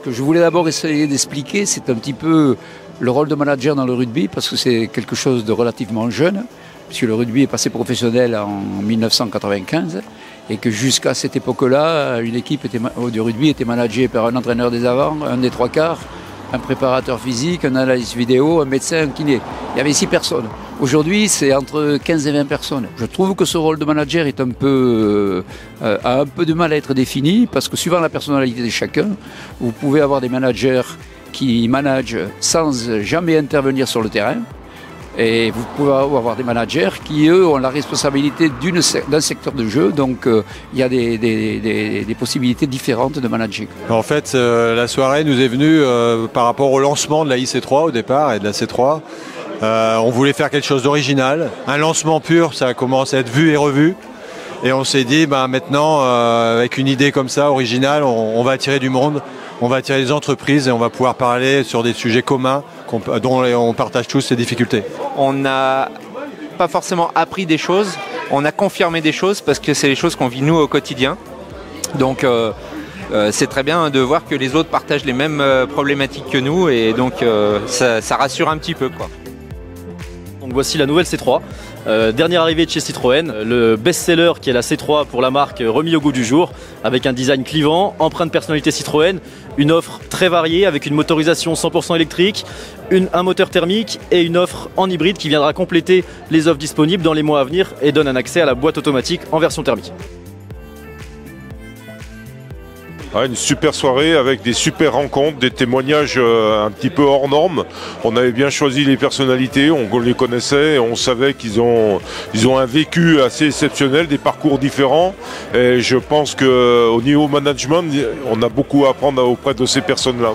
que je voulais d'abord essayer d'expliquer, c'est un petit peu le rôle de manager dans le rugby, parce que c'est quelque chose de relativement jeune, puisque le rugby est passé professionnel en 1995, et que jusqu'à cette époque-là, une équipe de rugby était managée par un entraîneur des avants, un des trois quarts, un préparateur physique, un analyste vidéo, un médecin, un kiné. Il y avait 6 personnes. Aujourd'hui, c'est entre 15 et 20 personnes. Je trouve que ce rôle de manager est a un peu de mal à être défini, parce que suivant la personnalité de chacun, vous pouvez avoir des managers qui managent sans jamais intervenir sur le terrain. Et vous pouvez avoir des managers qui, eux, ont la responsabilité d'un secteur de jeu. Donc, il y a des possibilités différentes de manager. En fait, la soirée nous est venue par rapport au lancement de la IC3 au départ et de la C3. On voulait faire quelque chose d'original. Un lancement pur, ça commence à être vu et revu. Et on s'est dit, maintenant, avec une idée comme ça, originale, on va attirer du monde, on va attirer des entreprises et on va pouvoir parler sur des sujets communs dont on partage tous ces difficultés. On n'a pas forcément appris des choses, on a confirmé des choses parce que c'est les choses qu'on vit nous au quotidien. Donc c'est très bien de voir que les autres partagent les mêmes problématiques que nous et donc ça rassure un petit peu, quoi. Donc voici la nouvelle C3, dernière arrivée de chez Citroën, le best-seller qui est la C3 pour la marque remis au goût du jour, avec un design clivant, empreinte personnalité Citroën, une offre très variée avec une motorisation 100% électrique, un moteur thermique et une offre en hybride qui viendra compléter les offres disponibles dans les mois à venir et donne un accès à la boîte automatique en version thermique. Une super soirée avec des super rencontres, des témoignages un petit peu hors normes. On avait bien choisi les personnalités, on les connaissait, et on savait qu'ils ont un vécu assez exceptionnel, des parcours différents. Et je pense qu'au niveau management, on a beaucoup à apprendre auprès de ces personnes-là.